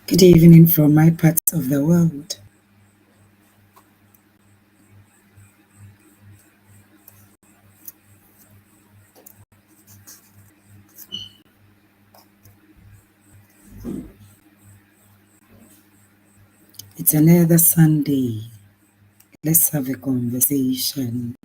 Good evening from my part of the world. It's another Sunday. Let's have a conversation.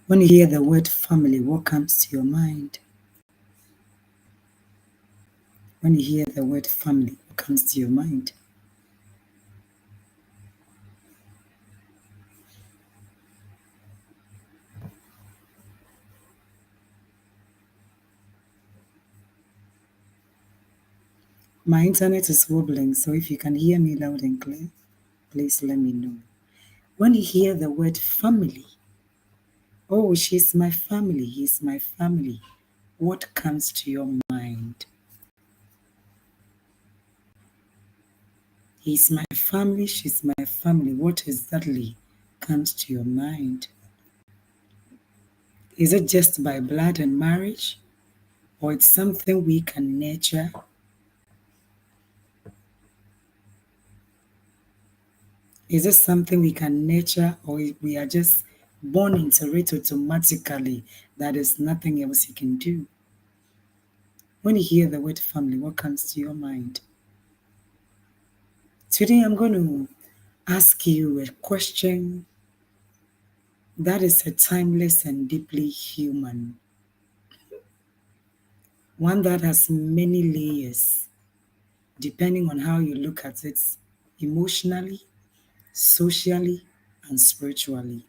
When you hear the word family, what comes to your mind? When you hear the word family, what comes to your mind? My internet is wobbling, so if you can hear me loud and clear, please let me know. When you hear the word family, oh, she's my family, he's my family, what comes to your mind? He's my family, she's my family. What exactly comes to your mind? Is it just by blood and marriage? Or it's something we can nurture? Is it something we can nurture, or we are just born into it automatically that there's nothing else you can do? When you hear the word family, what comes to your mind? Today I'm going to ask you a question that is a timeless and deeply human, one that has many layers depending on how you look at it emotionally, socially, and spiritually.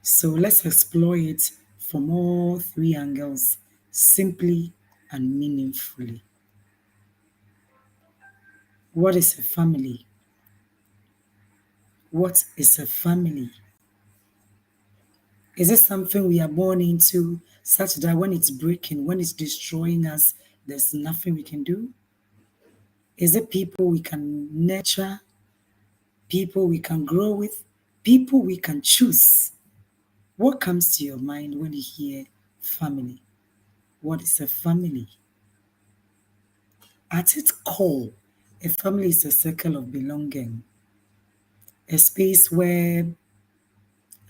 So let's explore it from all three angles, simply and meaningfully. What is a family? What is a family? Is it something we are born into such that when it's breaking, when it's destroying us, there's nothing we can do? Is it people we can nurture, people we can grow with, people we can choose? What comes to your mind when you hear family? What is a family? At its core, a family is a circle of belonging, a space where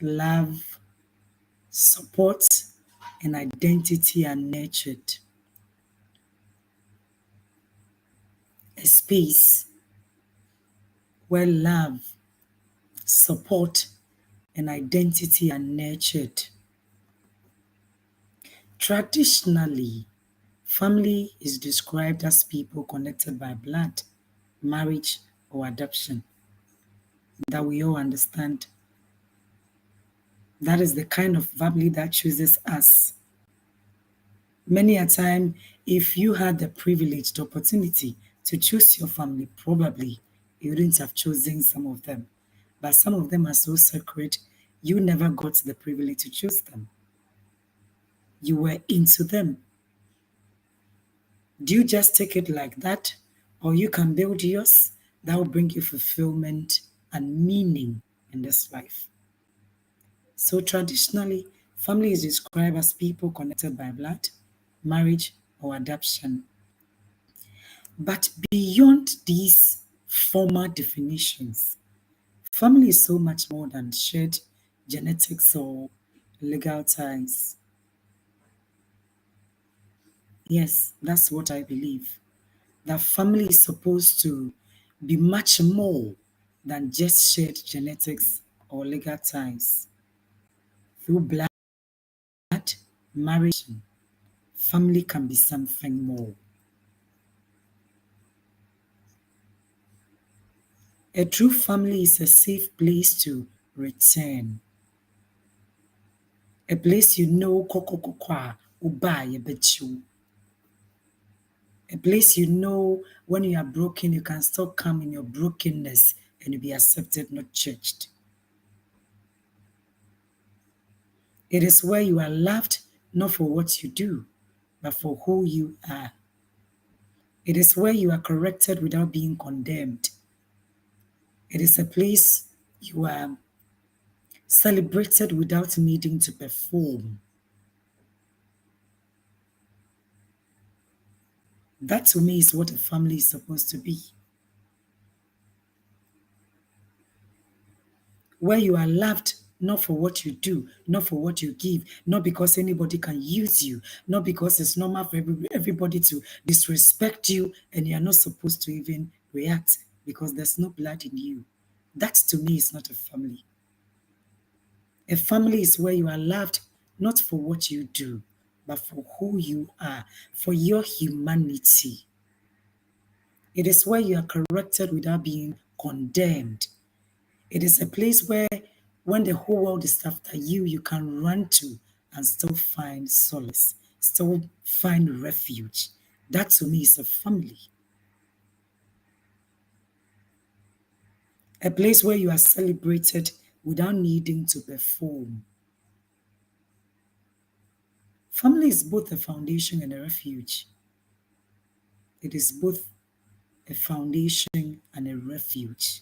love, support, and identity are nurtured, a space where love, support, and identity are nurtured. Traditionally, family is described as people connected by blood, marriage, or adoption. That we all understand. That is the kind of family that chooses us. Many a time, if you had the privilege, the opportunity to choose your family, probably you wouldn't have chosen some of them. But some of them are so sacred, you never got the privilege to choose them. You were into them. Do you just take it like that? Or you can build yours that will bring you fulfillment and meaning in this life. So traditionally, family is described as people connected by blood, marriage, or adoption. But beyond these formal definitions, family is so much more than shared genetics or legal ties. Yes, that's what I believe. That family is supposed to be much more than just shared genetics or legal ties. Through blood, marriage, family can be something more. A true family is a safe place to return. A place you know kokokokwa uba yebechu. A place you know when you are broken, you can still come in your brokenness and you be accepted, not judged. It is where you are loved not for what you do, but for who you are. It is where you are corrected without being condemned. It is a place you are celebrated without needing to perform. That to me is what a family is supposed to be. Where you are loved not for what you do, not for what you give, not because anybody can use you, not because it's normal for everybody to disrespect you and you're not supposed to even react because there's no blood in you. That to me is not a family. A family is where you are loved not for what you do, but for who you are, for your humanity. It is where you are corrected without being condemned. It is a place where, when the whole world is after you, you can run to and still find solace, still find refuge. That to me is a family. A place where you are celebrated without needing to perform. Family is both a foundation and a refuge. It is both a foundation and a refuge.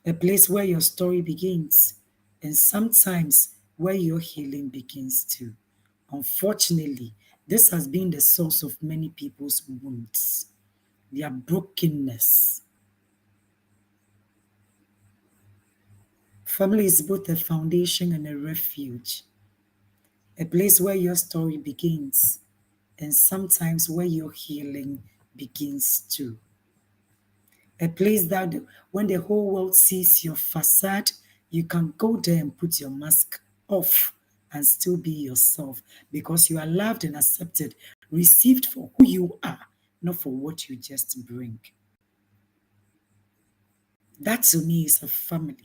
A place where your story begins and sometimes where your healing begins too. Unfortunately, this has been the source of many people's wounds, their brokenness. Family is both a foundation and a refuge, a place where your story begins and sometimes where your healing begins too. A place that when the whole world sees your facade, you can go there and put your mask off and still be yourself because you are loved and accepted, received for who you are, not for what you just bring. That to me is a family.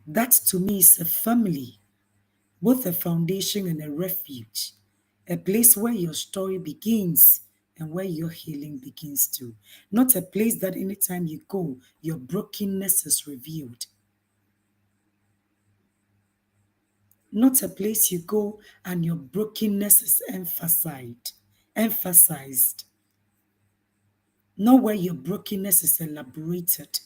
That to me is a family, both a foundation and a refuge, a place where your story begins and where your healing begins too. Not a place that anytime you go, your brokenness is revealed. Not a place you go and your brokenness is emphasized. Not where your brokenness is elaborated.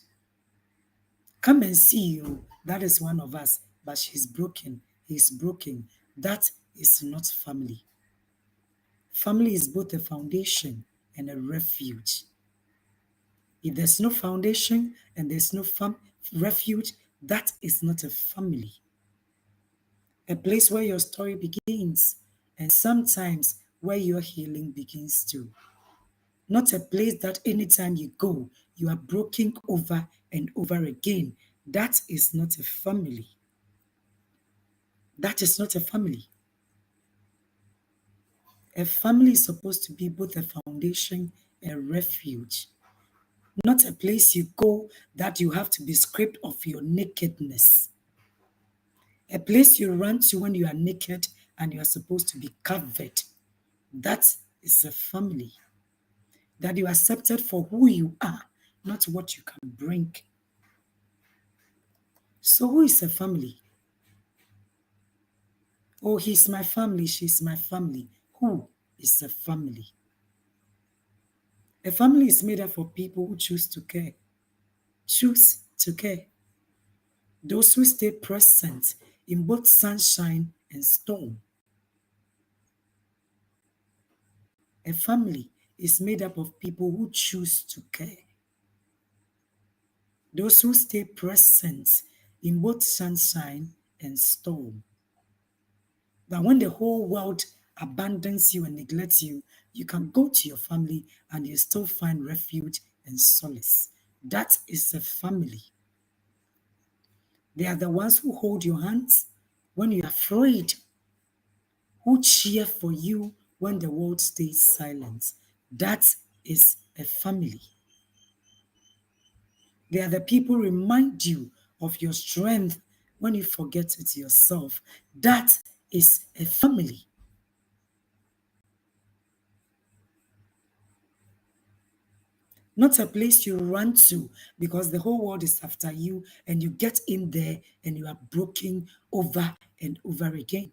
Come and see you. That is one of us, but she's broken. He's broken. That is not family. Family is both a foundation and a refuge. If there's no foundation and there's no refuge, that is not a family. A place where your story begins and sometimes where your healing begins too. Not a place that anytime you go, you are broken over and over again. That is not a family. That is not a family. A family is supposed to be both a foundation and a refuge. Not a place you go that you have to be stripped of your nakedness. A place you run to when you are naked and you are supposed to be covered. That is a family. That you are accepted for who you are, not what you can bring. So who is a family? Oh, he's my family, she's my family. Who is a family? A family is made up of people who choose to care. Choose to care. Those who stay present in both sunshine and storm. A family is made up of people who choose to care. Those who stay present in both sunshine and storm. That when the whole world abandons you and neglects you, you can go to your family and you still find refuge and solace. That is a family. They are the ones who hold your hands when you're afraid, who cheer for you when the world stays silent. That is a family. They are the people who remind you of your strength when you forget it yourself. That is a family. Not a place you run to because the whole world is after you and you get in there and you are broken over and over again.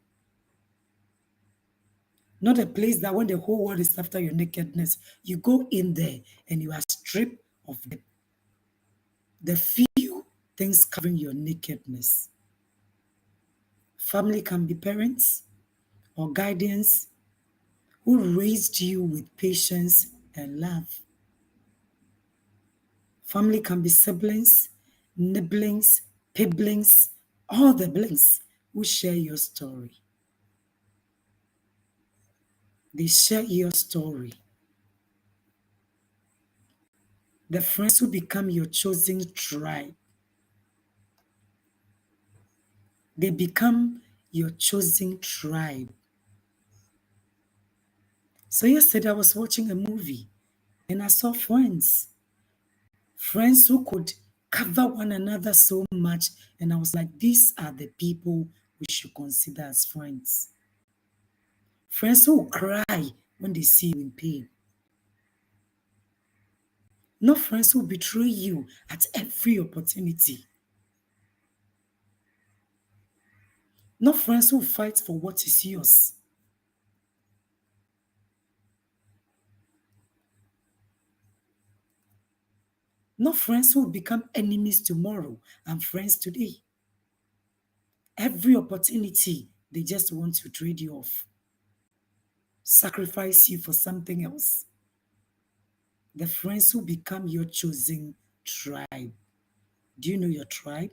Not a place that when the whole world is after your nakedness, you go in there and you are stripped of the few things covering your nakedness. Family can be parents or guardians who raised you with patience and love. Family can be siblings, nibblings, piblings, all the blings who share your story. They share your story. The friends who become your chosen tribe. They become your chosen tribe. So yesterday I was watching a movie and I saw friends. Friends who could cover one another so much. And I was like, these are the people we should consider as friends. Friends who cry when they see you in pain. Not friends who betray you at every opportunity. Not friends who fight for what is yours. Not friends who become enemies tomorrow and friends today. Every opportunity, they just want to trade you off, sacrifice you for something else. The friends who become your chosen tribe. Do you know your tribe?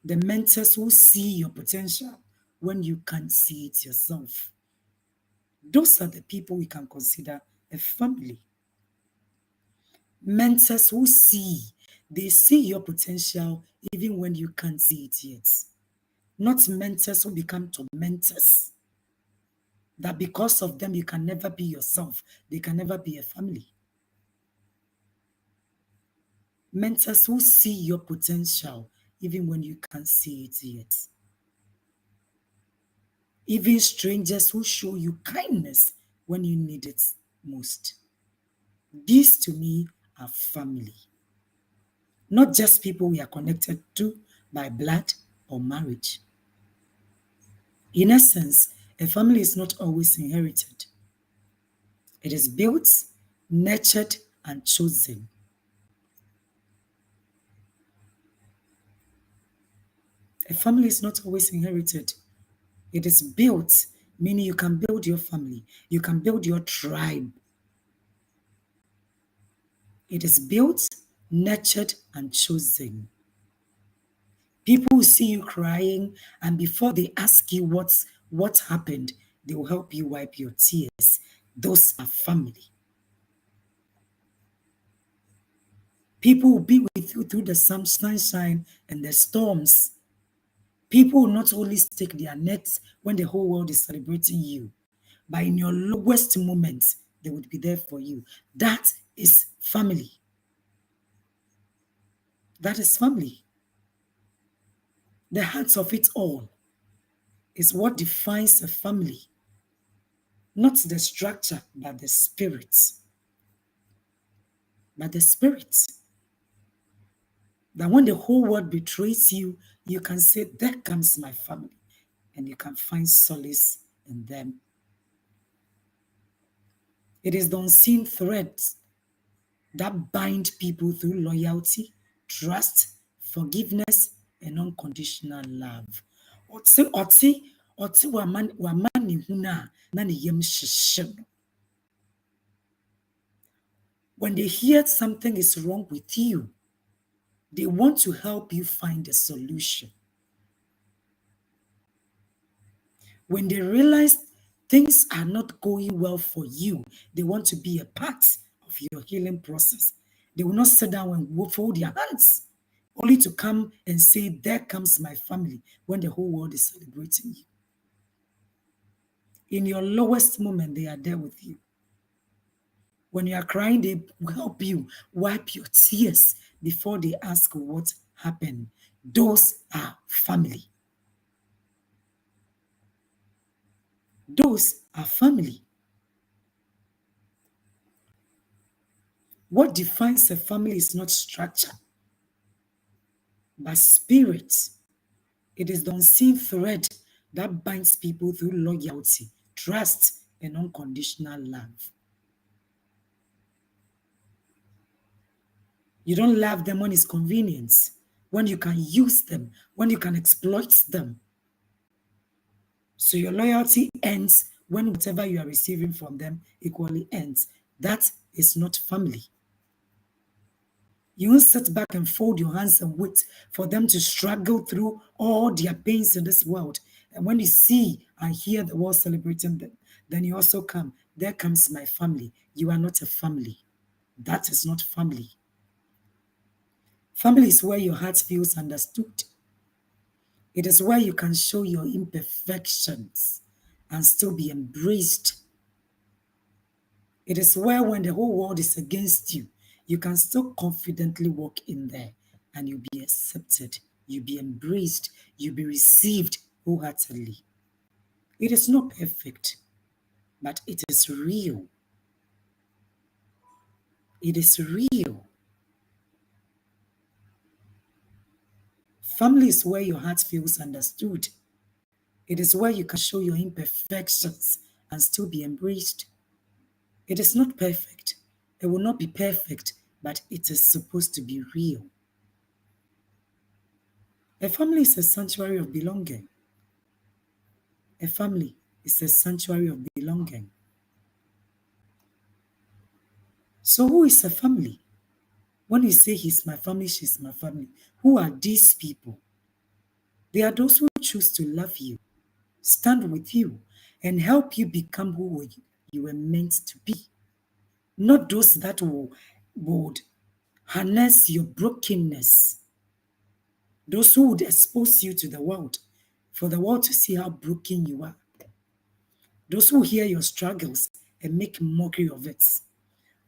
The mentors who see your potential when you can't see it yourself. Those are the people we can consider a family. Mentors who they see your potential even when you can't see it yet. Not mentors who become tormentors. That because of them you can never be yourself. They can never be a family. Mentors who see your potential even when you can't see it yet. Even strangers who show you kindness when you need it most. These to me are family. Not just people we are connected to by blood or marriage. In essence, a family is not always inherited. It is built, nurtured, and chosen. A family is not always inherited. It is built, meaning you can build your family. You can build your tribe. It is built, nurtured, and chosen. People will see you crying, and before they ask you what happened, they will help you wipe your tears. Those are family. People will be with you through the sunshine and the storms. People will not only stake their necks when the whole world is celebrating you, but in your lowest moments, they would be there for you. That is family. That is family. The heart of it all is what defines a family. Not the structure, but the spirit. But the spirit. That when the whole world betrays you, you can say, there comes my family. And you can find solace in them. It is the unseen threads that bind people through loyalty, trust, forgiveness, and unconditional love. Ɔte wama ne hunu a na ne yam hyehye no. When they hear something is wrong with you, they want to help you find a solution. When they realize things are not going well for you, they want to be a part of your healing process. They will not sit down and fold their hands, only to come and say, there comes my family, when the whole world is celebrating you. In your lowest moment, they are there with you. When you are crying, they will help you wipe your tears before they ask what happened. Those are family. Those are family. What defines a family is not structure, but spirit. It is the unseen thread that binds people through loyalty, trust, and unconditional love. You don't love them when it's convenient, when you can use them, when you can exploit them. So your loyalty ends when whatever you are receiving from them equally ends. That is not family. You won't sit back and fold your hands and wait for them to struggle through all their pains in this world. And when you see and hear the world celebrating them, then you also come. There comes my family. You are not a family. That is not family. Family is where your heart feels understood. It is where you can show your imperfections and still be embraced. It is where, when the whole world is against you, you can still confidently walk in there and you'll be accepted, you'll be embraced, you'll be received wholeheartedly. It is not perfect, but it is real. It is real. Family is where your heart feels understood. It is where you can show your imperfections and still be embraced. It is not perfect. It will not be perfect, but it is supposed to be real. A family is a sanctuary of belonging. A family is a sanctuary of belonging. So, who is a family? When you say he's my family, she's my family, who are these people? They are those who choose to love you, stand with you, and help you become who you were meant to be. Not those that would harness your brokenness, those who would expose you to the world for the world to see how broken you are. Those who hear your struggles and make mockery of it,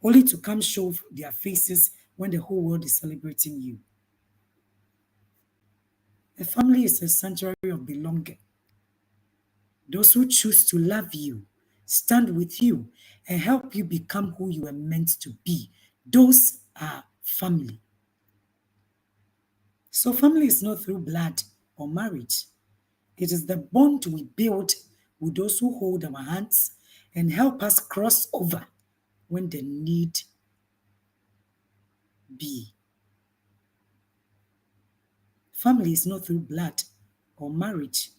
only to come show their faces when the whole world is celebrating you. A family is a sanctuary of belonging. Those who choose to love you, stand with you, and help you become who you were meant to be, those are family. So, family is not through blood or marriage. It is the bond we build with those who hold our hands and help us cross over when the need be. Family is not through blood or marriage.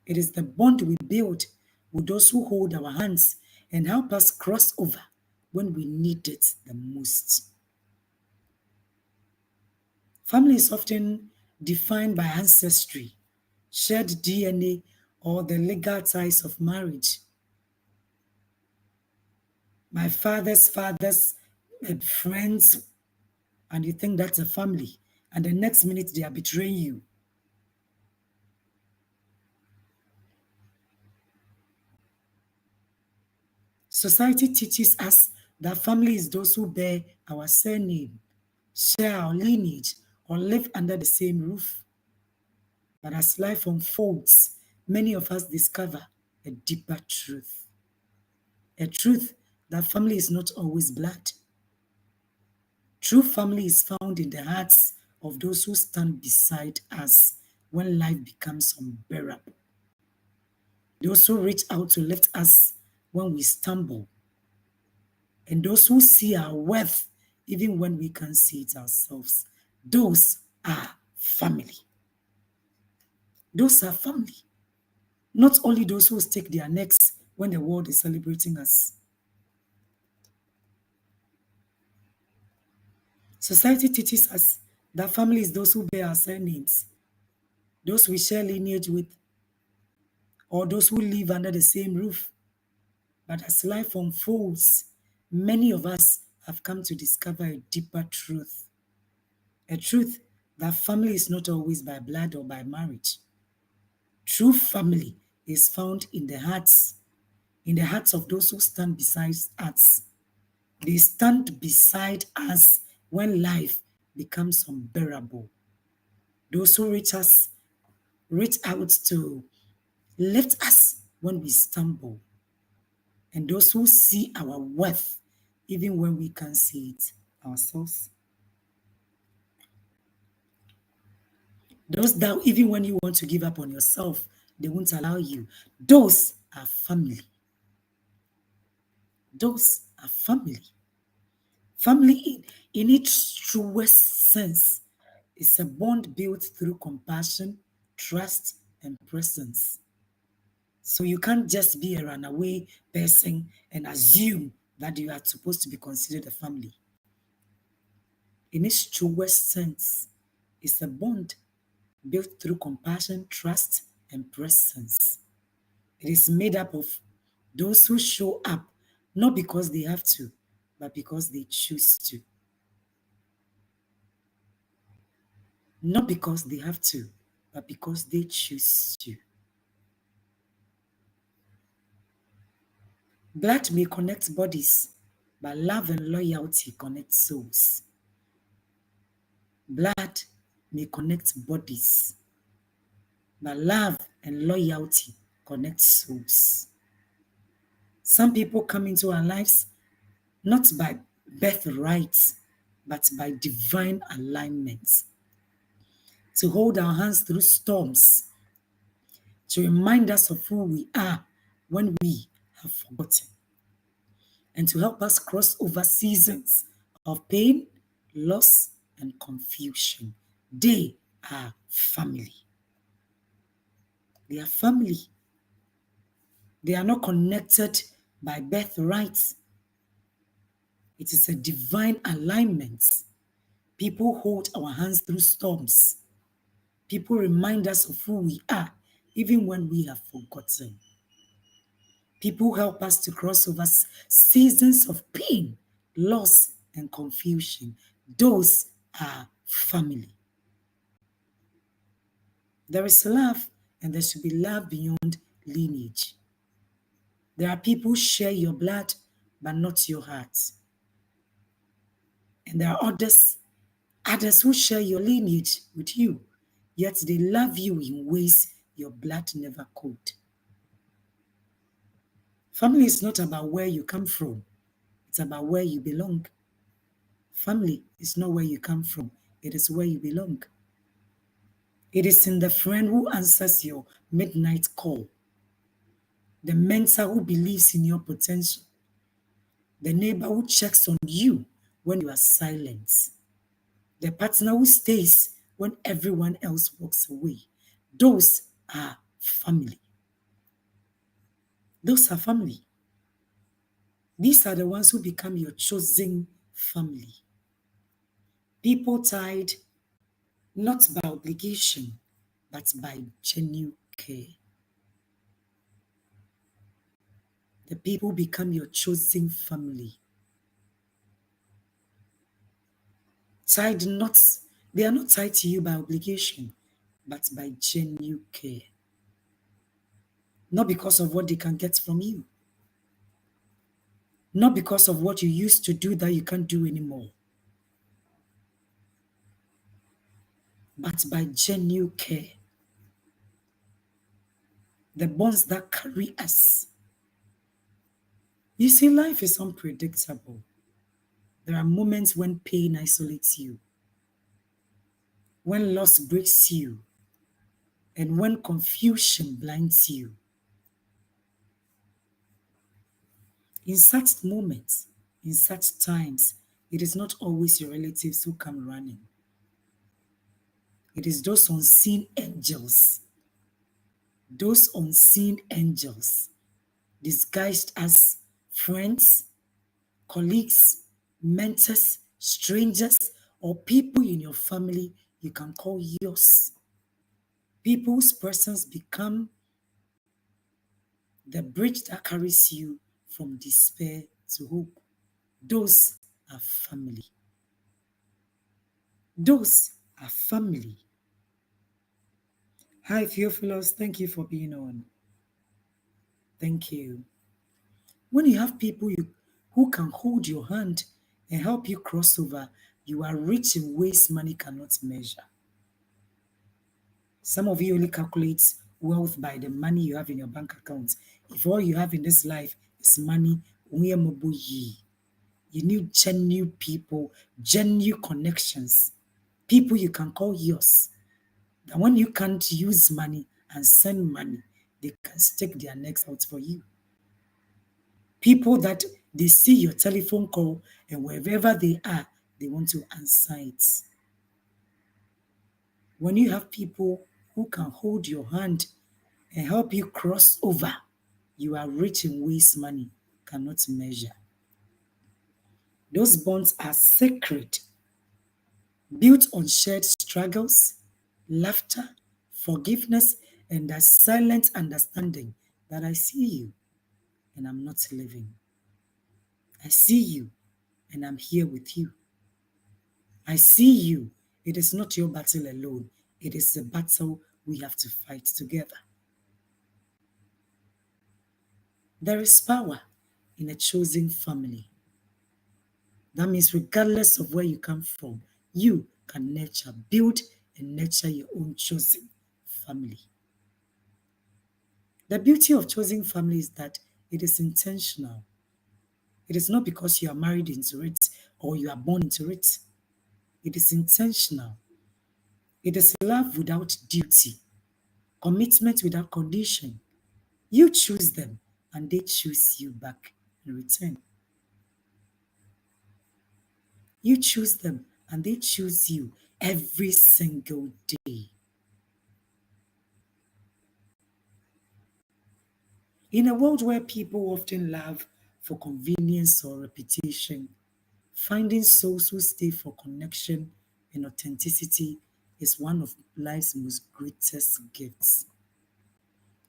It is the bond we build with those who hold our hands and help us cross over when we need it the most. Family is often defined by ancestry, shared DNA, or the legal ties of marriage. My father's friends, and you think that's a family, and the next minute they are betraying you. Society teaches us that family is those who bear our surname, share our lineage, or live under the same roof. But as life unfolds, many of us discover a deeper truth. A truth that family is not always blood. True family is found in the hearts of those who stand beside us when life becomes unbearable. Those who reach out to lift us when we stumble, and those who see our worth even when we can't see it ourselves. Those are family. Those are family. Not only those who stake their necks when the world is celebrating us. Society teaches us that family is those who bear our surnames, those we share lineage with, or those who live under the same roof. But as life unfolds, many of us have come to discover a deeper truth. A truth that family is not always by blood or by marriage. True family is found in the hearts of those who stand beside us. They stand beside us when life becomes unbearable. Those who reach out to lift us when we stumble. And those who see our worth even when we can't see it ourselves. Those that even when you want to give up on yourself, they won't allow you. Those are family. Those are family. Family, in its truest sense, is a bond built through compassion, trust, and presence. So you can't just be a runaway person and assume that you are supposed to be considered a family. In its truest sense, it's a bond built through compassion, trust, and presence. It is made up of those who show up not because they have to, but because they choose to. Not because they have to, but because they choose to. Blood may connect bodies, but love and loyalty connect souls. Blood may connect bodies, but love and loyalty connect souls. Some people come into our lives not by birthright, but by divine alignment. To hold our hands through storms, to remind us of who we are when we have forgotten, and to help us cross over seasons of pain, loss, and confusion. They are family. They are family. They are not connected by birthright. It is a divine alignment. People hold our hands through storms. People remind us of who we are, even when we have forgotten. People help us to cross over seasons of pain, loss, and confusion. Those are family. There is love, and there should be love beyond lineage. There are people who share your blood, but not your heart. And there are others who share your lineage with you, yet they love you in ways your blood never could. Family is not about where you come from, it's about where you belong. Family is not where you come from, it is where you belong. It is in the friend who answers your midnight call, the mentor who believes in your potential, the neighbor who checks on you when you are silent, the partner who stays when everyone else walks away. Those are family. Those are family. These are the ones who become your chosen family. People tied not by obligation, but by genuine care. The people become your chosen family. Tied not, they are not tied to you by obligation, but by genuine care. Not because of what they can get from you. Not because of what you used to do that you can't do anymore. But by genuine care. The bonds that carry us. You see, life is unpredictable. There are moments when pain isolates you, when loss breaks you, and when confusion blinds you. In such moments, in such times, it is not always your relatives who come running. It is those unseen angels, disguised as friends, colleagues, mentors, strangers, or people in your family you can call yours. People's presence become the bridge that carries you from despair to hope. Those are family. Those are family. Hi, Theophilus. Thank you for being on. Thank you. When you have people who can hold your hand and help you cross over, you are rich in ways money cannot measure. Some of you only calculate wealth by the money you have in your bank account. If all you have in this life is money, you need genuine people, genuine connections, people you can call yours. That when you can't use money and send money, they can stick their necks out for you. People that they see your telephone call and wherever they are, they want to answer it. When you have people who can hold your hand and help you cross over, you are rich in ways money cannot measure. Those bonds are sacred, built on shared struggles, laughter, forgiveness, and a silent understanding that I see you and I'm not living. I see you and I'm here with you. I see you. It is not your battle alone. It is a battle we have to fight together. There is power in a chosen family. That means regardless of where you come from, you can nurture, build and nurture your own chosen family. The beauty of chosen family is that it is intentional. It is not because you are married into it or you are born into it. It is intentional. It is love without duty, commitment without condition. You choose them and they choose you back in return. You choose them and they choose you every single day. In a world where people often love for convenience or reputation, finding souls who stay for connection and authenticity is one of life's most greatest gifts.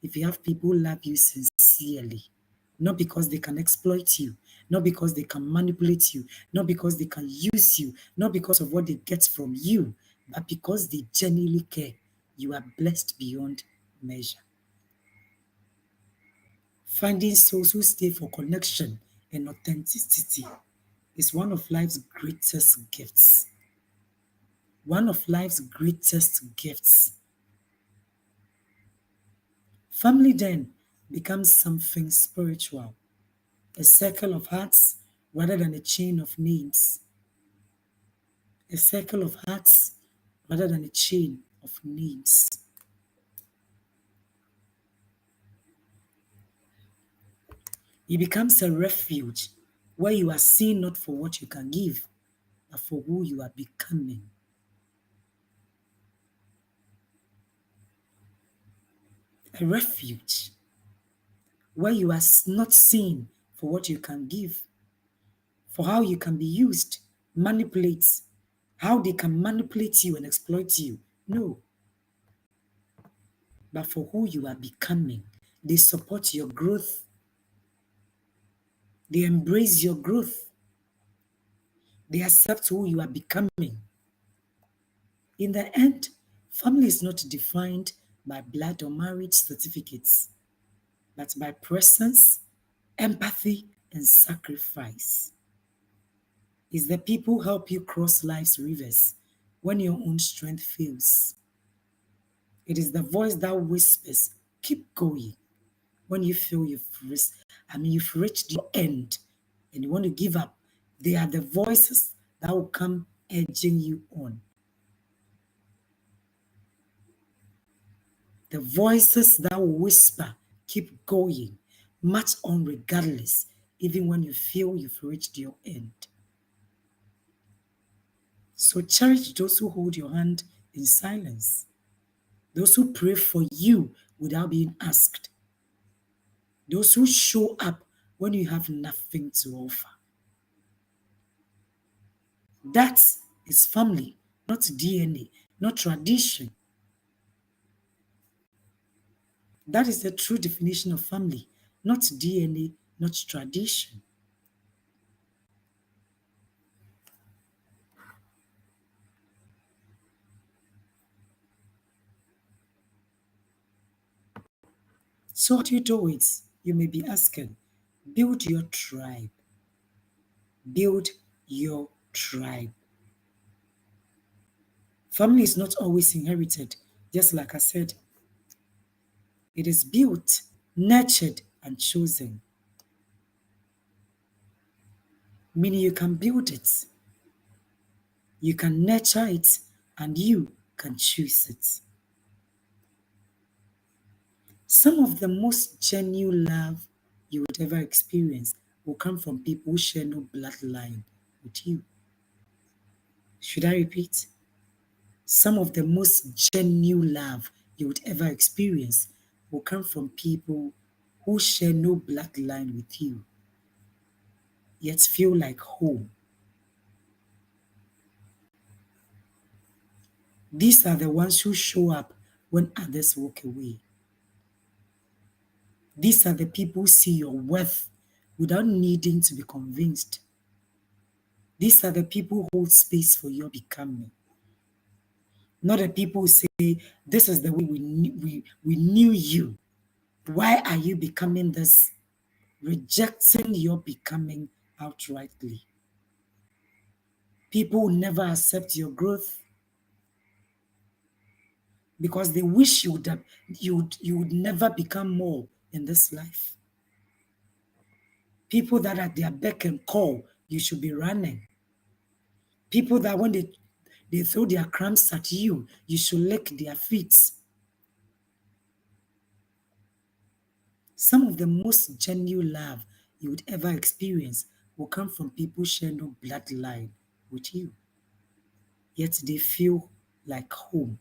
If you have people who love you sincerely, not because they can exploit you, not because they can manipulate you, not because they can use you, not because of what they get from you, but because they genuinely care, you are blessed beyond measure. Finding souls who stay for connection and authenticity is one of life's greatest gifts. One of life's greatest gifts. Family then becomes something spiritual, a circle of hearts rather than a chain of names. A circle of hearts rather than a chain of names. It becomes a refuge where you are seen not for what you can give, but for who you are becoming. A refuge where you are not seen for what you can give, for how you can be used, manipulate, how they can manipulate you and exploit you. No, but for who you are becoming. They support your growth. They embrace your growth. They accept who you are becoming. In the end, family is not defined by blood or marriage certificates, but by presence, empathy, and sacrifice. It's the people who help you cross life's rivers when your own strength fails. It is the voice that whispers, keep going, when you feel you've reached your end and you want to give up. They are the voices that will come edging you on. The voices that will whisper, keep going, march on regardless, even when you feel you've reached your end. So cherish those who hold your hand in silence, those who pray for you without being asked, those who show up when you have nothing to offer. That is family, not DNA, not tradition. That is the true definition of family, not DNA, not tradition. So how do you do it? You may be asking. Build your tribe. Build your tribe. Family is not always inherited, just like I said. It is built, nurtured, and chosen. Meaning you can build it, you can nurture it, and you can choose it. Some of the most genuine love you would ever experience will come from people who share no bloodline with you. Should I repeat? Some of the most genuine love you would ever experience will come from people who share no bloodline with you, yet feel like home. These are the ones who show up when others walk away. These are the people who see your worth without needing to be convinced. These are the people who hold space for your becoming. Not the people who say, this is the way we knew you. Why are you becoming this? Rejecting your becoming outrightly. People will never accept your growth because they wish you would never become more in this life. People that at their beck and call, you should be running. People that when they throw their crumbs at you, you should lick their feet. Some of the most genuine love you would ever experience will come from people who share no bloodline with you, yet they feel like home.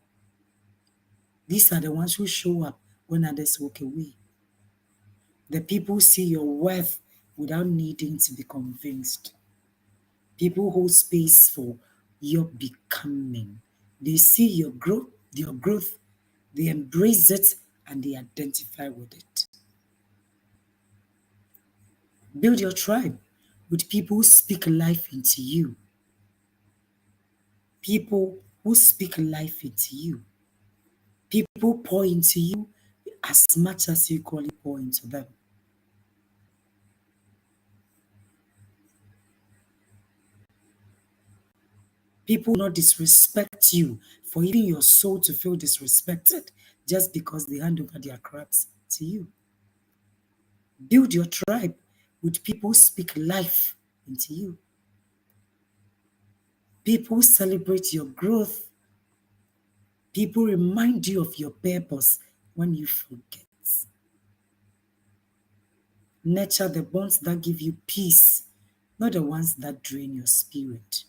These are the ones who show up when others walk away. The people who see your worth without needing to be convinced. People hold space for your becoming. They see your growth, they embrace it, and they identify with it. Build your tribe with people who speak life into you. People who speak life into you. People pour into you as much as you equally pour into them. People will not disrespect you for even your soul to feel disrespected just because they hand over their crabs to you. Build your tribe with people who speak life into you. People who celebrate your growth. People remind you of your purpose when you forget. Nurture the bonds that give you peace, not the ones that drain your spirit.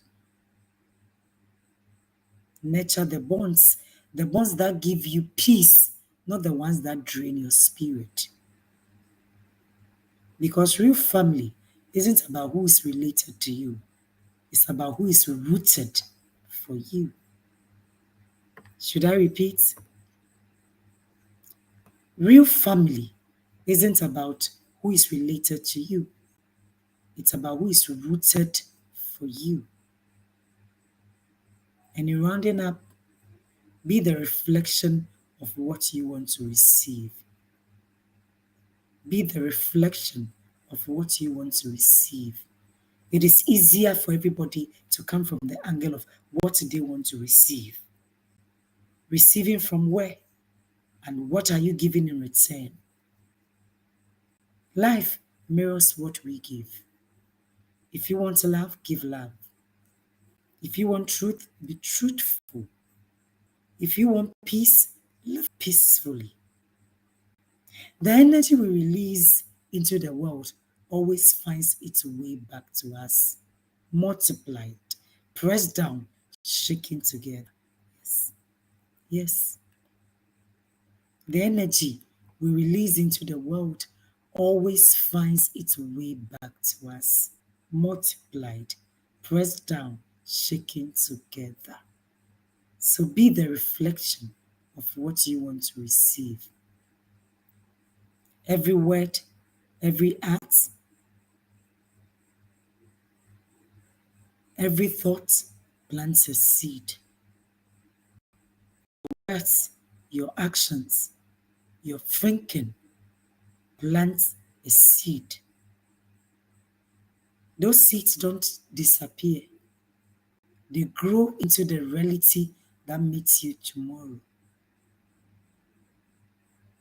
Nurture the bonds that give you peace, not the ones that drain your spirit. Because real family isn't about who is related to you, it's about who is rooted for you. Should I repeat? Real family isn't about who is related to you, it's about who is rooted for you. And in rounding up, be the reflection of what you want to receive. Be the reflection of what you want to receive. It is easier for everybody to come from the angle of what they want to receive. Receiving from where? And what are you giving in return? Life mirrors what we give. If you want love, give love. If you want truth, be truthful. If you want peace, live peacefully. The energy we release into the world always finds its way back to us, multiplied, pressed down, shaken together. Yes. Yes. The energy we release into the world always finds its way back to us, multiplied, pressed down, shaken together. So be the reflection of what you want to receive. Every word, every act, every thought plants a seed. Words, your actions, your thinking plants a seed. Those seeds don't disappear. They grow into the reality that meets you tomorrow.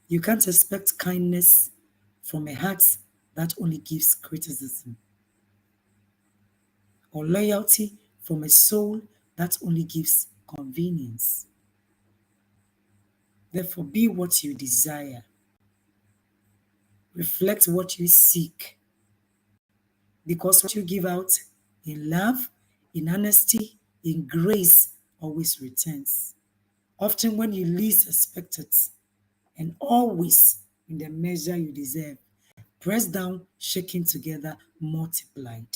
You can't expect kindness from a heart that only gives criticism, or loyalty from a soul that only gives convenience. Therefore, be what you desire, reflect what you seek. Because what you give out in love, in honesty, in grace always returns. Often when you least expect it, and always in the measure you deserve. Pressed down, shaken together, multiplied.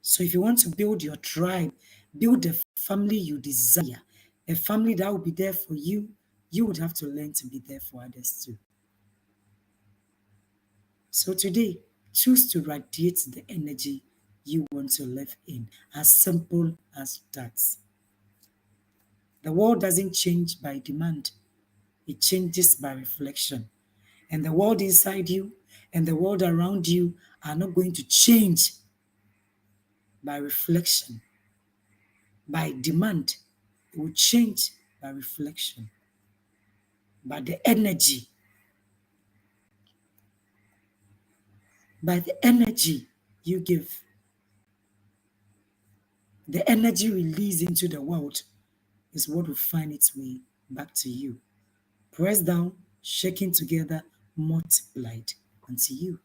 So if you want to build your tribe, build the family you desire, a family that will be there for you, you would have to learn to be there for others too. So today, choose to radiate the energy you want to live in, as simple as that. The world doesn't change by demand, it changes by reflection. And the world inside you and the world around you are not going to change by reflection, by demand. It will change by reflection, by the energy, by the energy you give. The energy released into the world is what will find its way back to you. Pressed down, shaken together, multiplied unto you.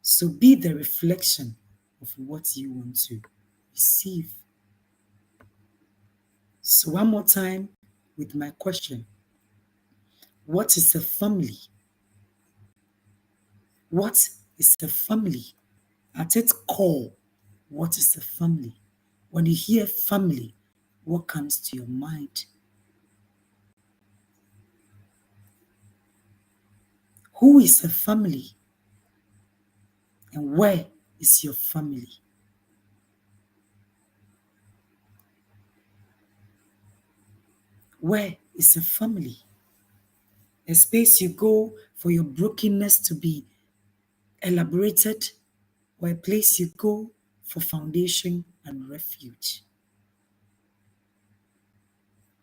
So be the reflection of what you want to receive. So one more time with my question. What is a family? What is a family? At its core, what is a family? When you hear family, what comes to your mind? Who is a family? And where is your family? Where is a family? A space you go for your brokenness to be elaborated, or a place you go for foundation and refuge.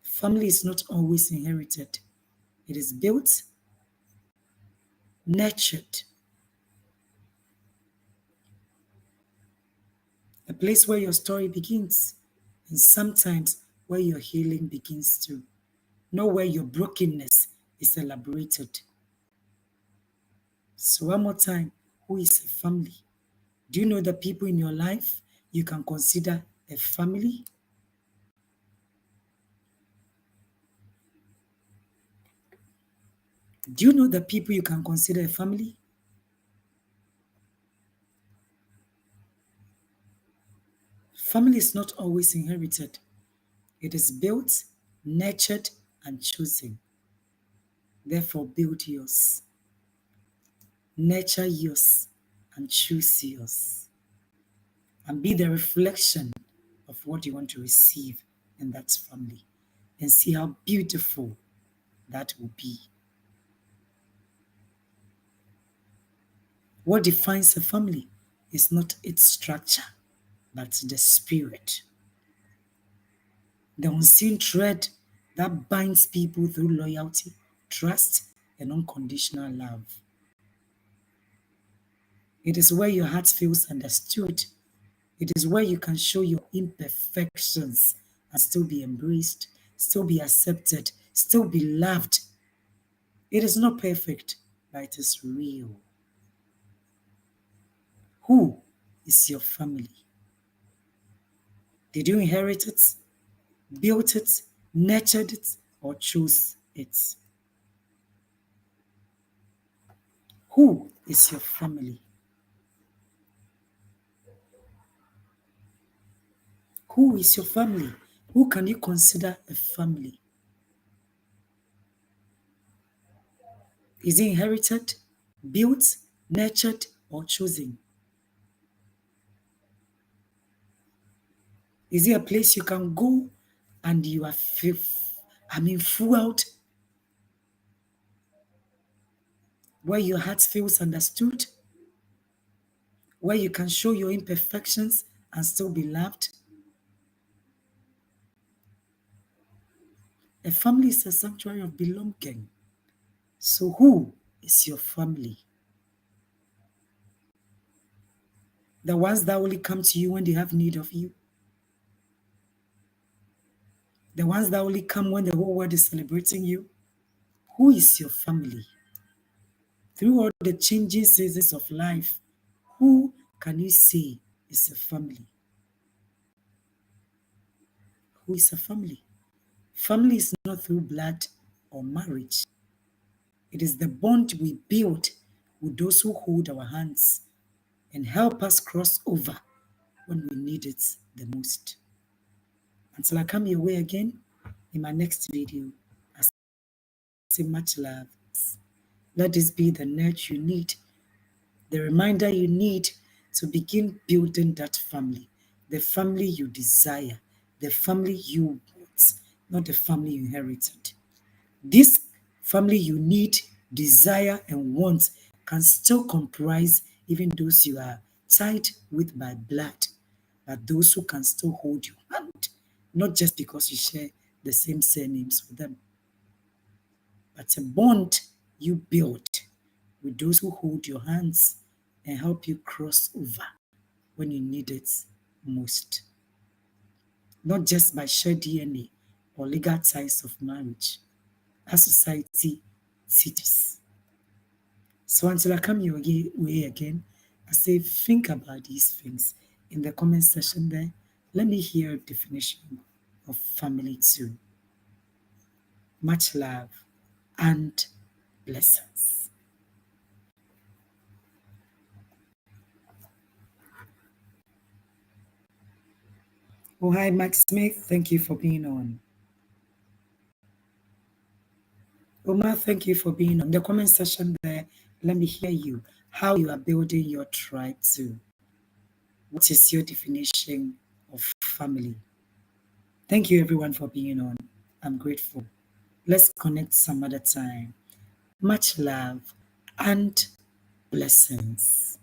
Family is not always inherited. It is built, nurtured. A place where your story begins, and sometimes where your healing begins too. Not where your brokenness is elaborated. So one more time, who is a family? Do you know the people in your life you can consider a family? Do you know the people you can consider a family? Family is not always inherited. It is built, nurtured, and chosen. Therefore, build yours, nurture yours, and choose yours. And be the reflection of what you want to receive in that family. And see how beautiful that will be. What defines a family is not its structure, but the spirit. The unseen thread that binds people through loyalty, trust, and unconditional love. It is where your heart feels understood. It is where you can show your imperfections and still be embraced, still be accepted, still be loved. It is not perfect, but it is real. Who is your family? Did you inherit it, built it, nurtured it, or chose it? Who is your family? Who is your family? Who can you consider a family? Is it inherited, built, nurtured, or chosen? Is it a place you can go and you are fueled, where your heart feels understood, where you can show your imperfections and still be loved? A family is a sanctuary of belonging. So who is your family? The ones that only come to you when they have need of you? The ones that only come when the whole world is celebrating you? Who is your family? Through all the changing seasons of life, who can you say is a family? Who is a family? Family is not through blood or marriage. It is the bond we build with those who hold our hands and help us cross over when we need it the most. Until I come your way again in my next video, I say much love. Let this be the nudge you need, the reminder you need to begin building that family, the family you desire, the family you want, not the family you inherited. This family you need, desire, and want can still comprise even those you are tied with by blood, but those who can still hold your hand, not just because you share the same surnames with them, but a bond you build with those who hold your hands and help you cross over when you need it most. Not just by shared DNA or legal ties of marriage, as society teaches. So until I come your way again, I say think about these things in the comment section there. Let me hear a definition of family too. Much love and blessings. Oh, hi, Max Smith. Thank you for being on. Oma, thank you for being on the comment section there. Let me hear you. How you are building your tribe too. What is your definition of family? Thank you everyone for being on. I'm grateful. Let's connect some other time. Much love and blessings.